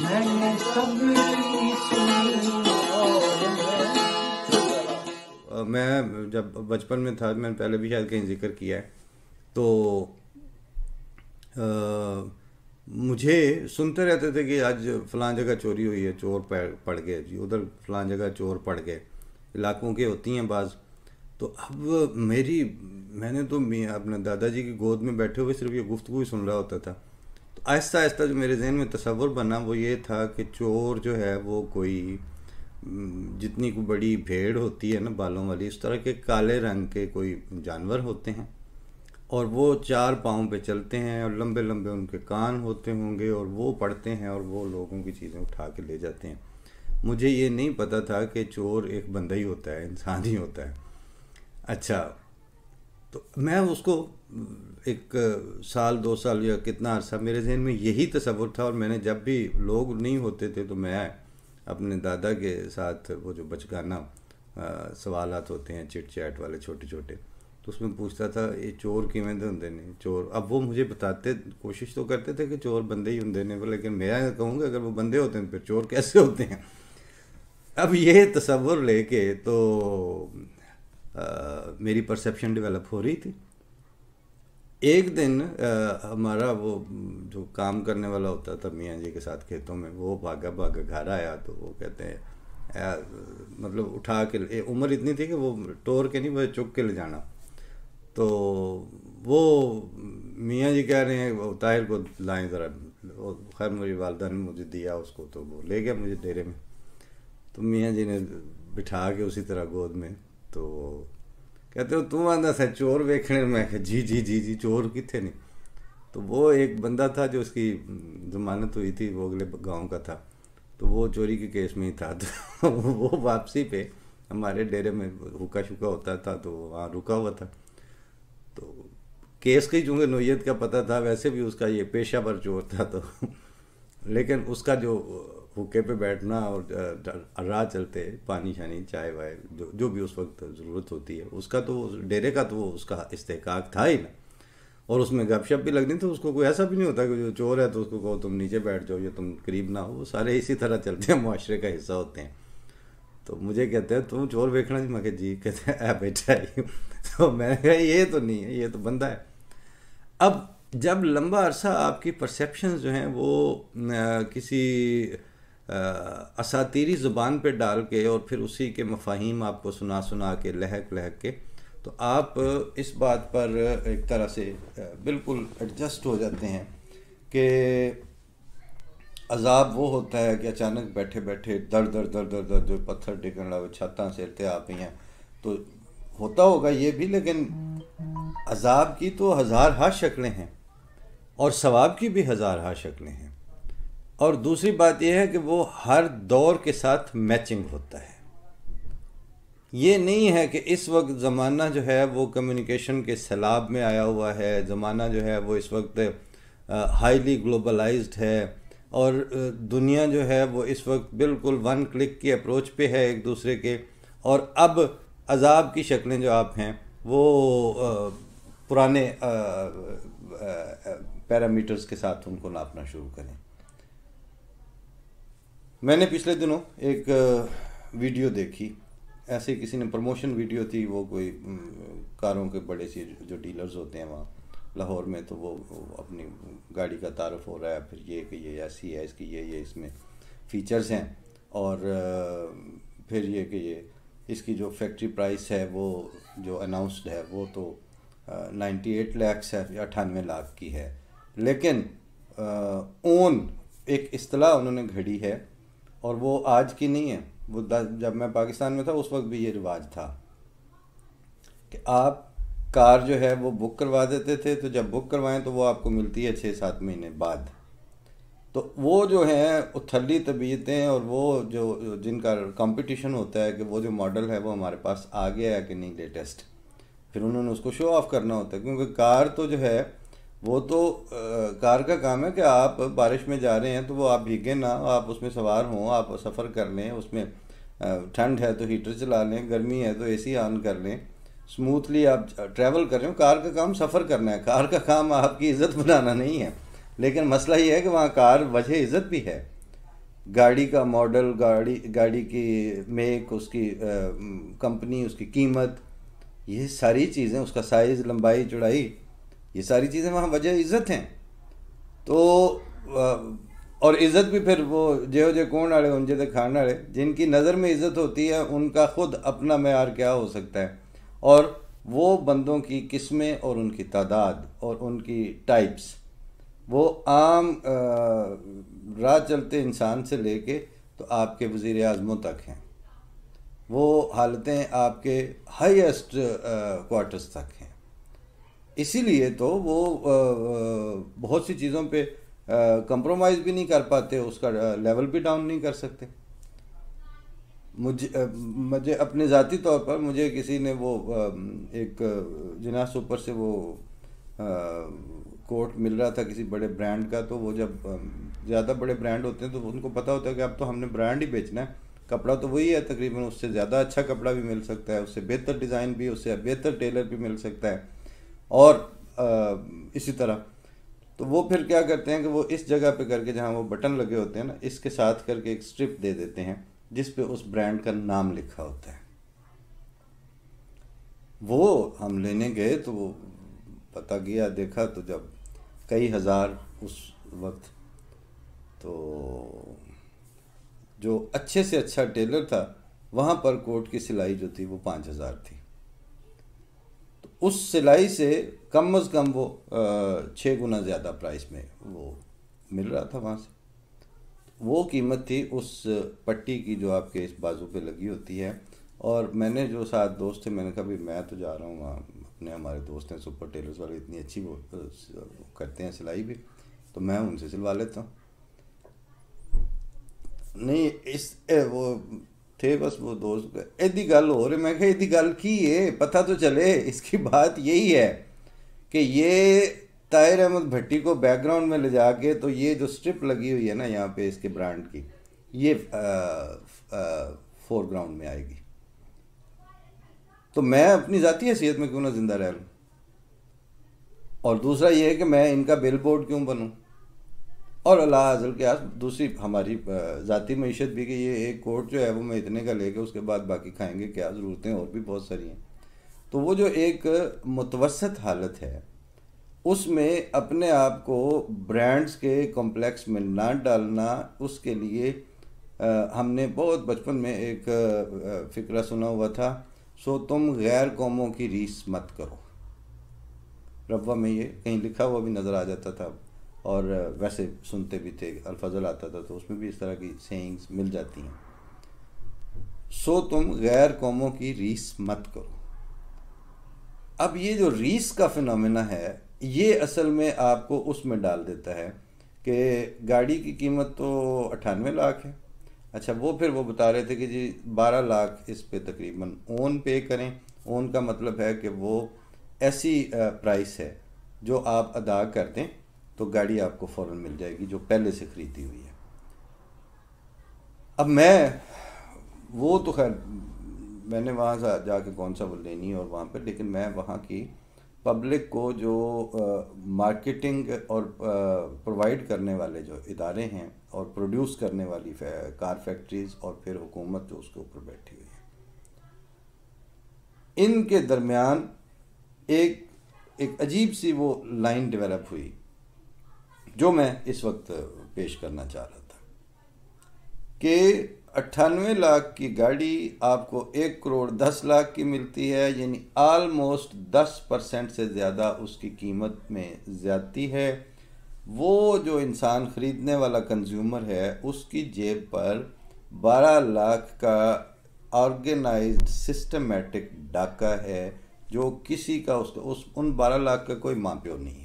मैंने सबकी सुनी और मैं जब बचपन में था, मैंने पहले भी शायद कहीं जिक्र किया है, तो मुझे सुनते रहते थे कि आज फलां जगह चोरी हुई है, चोर पड़ गए जी, उधर फलां जगह चोर पड़ गए, इलाकों के होती हैं बाज़। तो अब मैंने तो अपने दादाजी की गोद में बैठे हुए सिर्फ ये गुफ्तगू ही सुन रहा होता था। तो आहिस्ता आहिस्ता जो मेरे जहन में तसव्वुर बना वो ये था कि चोर जो है वो कोई जितनी कोई बड़ी भेड़ होती है ना बालों वाली, इस तरह के काले रंग के कोई जानवर होते हैं, और वो 4 पाँव पे चलते हैं और लंबे लंबे उनके कान होते होंगे, और वो पड़ते हैं और वो लोगों की चीज़ें उठा के ले जाते हैं। मुझे ये नहीं पता था कि चोर एक बंदा ही होता है, इंसान ही होता है। अच्छा, तो मैं उसको एक साल 2 साल या कितना अर्सा मेरे जहन में यही तसव्वुर था, और मैंने जब भी लोग नहीं होते थे तो मैं अपने दादा के साथ वो जो बचगाना सवालात होते हैं चिट चैट वाले छोटे छोटे, तो उसमें पूछता था ये चोर किमें दे होंदे ने चोर। अब वो मुझे बताते, कोशिश तो करते थे कि चोर बंदे ही होंदे ने, लेकिन मैं कहूँगा अगर वो बंदे होते हैं फिर चोर कैसे होते हैं। अब ये तसव्वुर लेके तो मेरी परसेप्शन डेवलप हो रही थी। एक दिन हमारा वो जो काम करने वाला होता था मियाँ जी के साथ खेतों में, वो भागा भागा घर आया, तो वो कहते हैं मतलब उठा के, उम्र इतनी थी कि वो टोर के नहीं, वो चुक के ले जाना। तो वो मियाँ जी कह रहे हैं ताहिर को लाएं ज़रा, खैर मेरी वालदा ने मुझे दिया उसको, तो वो ले गया मुझे डेरे में। तो मियाँ जी ने बिठा के उसी तरह गोद में, तो कहते हो तू आंदा था चोर वेखने, मैं कहा जी जी जी जी चोर कितने नहीं। तो वो एक बंदा था जो उसकी जमानत हुई थी, वो अगले गांव का था, तो वो चोरी के केस में ही था। तो वो वापसी पे हमारे डेरे में हुक्का शुक्का होता था, तो वहाँ रुका हुआ था। तो केस की चूँकि नोयत का पता था, वैसे भी उसका ये पेशा पर चोर था, तो लेकिन उसका जो हुक्के पे बैठना और राह चलते पानी शानी चाय वाय जो भी उस वक्त ज़रूरत होती है उसका, तो डेरे का तो उसका इस्तेकाक था ही ना। और उसमें गपशप भी लगनी, तो उसको कोई ऐसा भी नहीं होता कि जो चोर है तो उसको कहो तुम नीचे बैठ जाओ या तुम करीब ना हो, वो सारे इसी तरह चलते हैं, मुआशरे का हिस्सा होते हैं। तो मुझे कहते हैं तुम चोर देखना जी, मैं कहा जी, कहते हैं बेटा ही। तो मैंने कहा ये तो नहीं है, ये तो बंदा है। अब जब लंबा अरसा आपकी परसेप्शन जो हैं वो किसी असातीरी ज़ुबान पे डाल के और फिर उसी के मफाहिम आपको सुना सुना के लहक लहक के, तो आप इस बात पर एक तरह से बिल्कुल एडजस्ट हो जाते हैं कि अजाब वो होता है कि अचानक बैठे बैठे दर दर दर दर दर जो पत्थर टिकन लगे, छत्तां सिरते आप ही हैं, तो होता होगा ये भी। लेकिन अजाब की तो हज़ार हा शक्लें हैं और सवाब की भी हज़ार हा शक्लें हैं। और दूसरी बात यह है कि वो हर दौर के साथ मैचिंग होता है। ये नहीं है कि इस वक्त ज़माना जो है वो कम्युनिकेशन के सैलाब में आया हुआ है, ज़माना जो है वो इस वक्त हाईली ग्लोबलाइज्ड है, और दुनिया जो है वो इस वक्त बिल्कुल 1 क्लिक की अप्रोच पे है एक दूसरे के। और अब अजाब की शक्लें जो आप हैं वो पुराने पैरामीटर्स के साथ उनको नापना शुरू करें। मैंने पिछले दिनों एक वीडियो देखी, ऐसे किसी ने प्रमोशन वीडियो थी, वो कोई कारों के बड़े से जो डीलर्स होते हैं वहाँ लाहौर में, तो वो अपनी गाड़ी का तारुफ हो रहा है, फिर ये कि ये ऐसी है, इसकी ये इसमें फ़ीचर्स हैं, और फिर ये कि ये इसकी जो फैक्ट्री प्राइस है वो जो अनाउंस्ड है वो तो 98 लाख है या 98 लाख की है। लेकिन ओन एक इस्तिलाह उन्होंने घड़ी है, और वो आज की नहीं है, वो जब मैं पाकिस्तान में था उस वक्त भी ये रिवाज था कि आप कार जो है वो बुक करवा देते थे, तो जब बुक करवाएं तो वो आपको मिलती है 6-7 महीने बाद। तो वो जो है उथली तबीयतें और वो जो जिनका कंपटीशन होता है कि वो जो मॉडल है वो हमारे पास आ गया है कि नहीं लेटेस्ट, फिर उन्होंने उसको शो ऑफ करना होता है। क्योंकि कार तो जो है वो तो कार का काम है कि आप बारिश में जा रहे हैं तो वो आप भीगे ना, आप उसमें सवार हों, आप सफ़र कर लें, उसमें ठंड है तो हीटर चला लें, गर्मी है तो एसी ऑन कर लें, स्मूथली आप ट्रैवल कर रहे हो। कार का काम सफ़र करना है, कार का काम आपकी इज़्ज़त बनाना नहीं है। लेकिन मसला ये है कि वहाँ कार वजह इज़्ज़त भी है गाड़ी का मॉडल, गाड़ी की मेक, उसकी कंपनी, उसकी कीमत, ये सारी चीज़ें, उसका साइज़, लंबाई, चौड़ाई, ये सारी चीज़ें वहाँ वजह इज़्ज़त हैं। तो और इज़्ज़त भी फिर वो जेहो जे कौन वाले उन जे खान वाले, जिनकी नज़र में इज़्ज़त होती है उनका खुद अपना मेयार क्या हो सकता है। और वो बंदों की किस्में और उनकी तादाद और उनकी टाइप्स, वो आम राह चलते इंसान से लेके तो आपके वज़ीर आज़मों तक हैं। वो हालतें आपके हाईएस्ट क्वार्टर्स तक हैं। इसीलिए तो वो बहुत सी चीज़ों पे कंप्रोमाइज़ भी नहीं कर पाते, उसका लेवल भी डाउन नहीं कर सकते। मुझे अपने ज़ाती तौर पर मुझे किसी ने वो एक जिना सुपर से वो कोट मिल रहा था किसी बड़े ब्रांड का। तो वो जब ज़्यादा बड़े ब्रांड होते हैं तो उनको पता होता है कि अब तो हमने ब्रांड ही बेचना है, कपड़ा तो वही है तकरीबन, उससे ज़्यादा अच्छा कपड़ा भी मिल सकता है, उससे बेहतर डिज़ाइन भी, उससे बेहतर टेलर भी मिल सकता है, और इसी तरह। तो वो फिर क्या करते हैं कि वो इस जगह पे करके जहाँ वो बटन लगे होते हैं ना, इसके साथ करके एक स्ट्रिप दे देते हैं जिस पे उस ब्रांड का नाम लिखा होता है। वो हम लेने गए तो वो पता किया, देखा तो जब कई हज़ार उस वक्त, तो जो अच्छे से अच्छा टेलर था वहाँ पर कोट की सिलाई जो थी वो 5,000 थी। तो उस सिलाई से कम अज़ कम वो 6 गुना ज़्यादा प्राइस में वो मिल रहा था वहाँ से। वो कीमत थी उस पट्टी की जो आपके इस बाजू पे लगी होती है। और मैंने जो साथ दोस्त थे, मैंने कहा भाई मैं तो जा रहा हूँ वहाँ, अपने हमारे दोस्त हैं सुपर टेलर्स वाले, इतनी अच्छी वो करते हैं सिलाई भी, तो मैं उनसे सिलवा लेता हूँ। नहीं वो थे बस वो दोस्त, एदी गल हो रही। मैं कहा एदी गल की है, पता तो चले। इसकी बात यही है कि ये ताहिर अहमद भट्टी को बैकग्राउंड में ले जाके, तो ये जो स्ट्रिप लगी हुई है ना यहाँ पे इसके ब्रांड की, ये फोरग्राउंड में आएगी। तो मैं अपनी ज़ाती हैसियत में क्यों ना जिंदा रह लूँ, और दूसरा ये है कि मैं इनका बिल बोर्ड क्यों बनूँ। और अल्लाह अज़ल के आस दूसरी हमारी ज़ाती मईशत भी कि ये एक कोट जो है वो मैं इतने का लेके उसके बाद बाकी खाएंगे क्या, ज़रूरतें और भी बहुत सारी हैं। तो वो जो एक मुतवसत हालत है उसमें अपने आप को ब्रांड्स के कॉम्प्लेक्स में ना डालना, उसके लिए हमने बहुत बचपन में एक फ़िक्रा सुना हुआ था, सो तुम गैर कौमों की रीस मत करो। रब्वा में ये कहीं लिखा हुआ भी नज़र आ जाता था, और वैसे सुनते भी थे, अल-फज़ल आता था तो उसमें भी इस तरह की सेइंग्स मिल जाती हैं। सो तुम गैर कौमों की रीस मत करो। अब ये जो रीस का फिनोमेना है, ये असल में आपको उसमें डाल देता है कि गाड़ी की कीमत तो 98 लाख है। अच्छा, वो फिर वो बता रहे थे कि जी 12 लाख इस पे तकरीबन ओन पे करें। ओन का मतलब है कि वो ऐसी प्राइस है जो आप अदा कर दें तो गाड़ी आपको फ़ौरन मिल जाएगी जो पहले से ख़रीदी हुई है। अब मैं वो तो खैर मैंने वहाँ से जाके कौन सा वो लेनी और वहाँ पे, लेकिन मैं वहाँ की पब्लिक को जो मार्केटिंग और प्रोवाइड करने वाले जो इदारे हैं और प्रोड्यूस करने वाली कार फैक्ट्रीज़ और फिर हुकूमत जो उसके ऊपर बैठी हुई है, इनके दरमियान एक अजीब सी वो लाइन डेवलप हुई जो मैं इस वक्त पेश करना चाह रहा था कि 98 लाख की गाड़ी आपको 1 करोड़ 10 लाख की मिलती है, यानी आलमोस्ट 10% से ज़्यादा उसकी कीमत में ज़्यादती है। वो जो इंसान ख़रीदने वाला कंज्यूमर है उसकी जेब पर 12 लाख का ऑर्गेनाइज्ड सिस्टमेटिक डाका है, जो किसी का उन 12 लाख का कोई माँ प्यो नहीं है।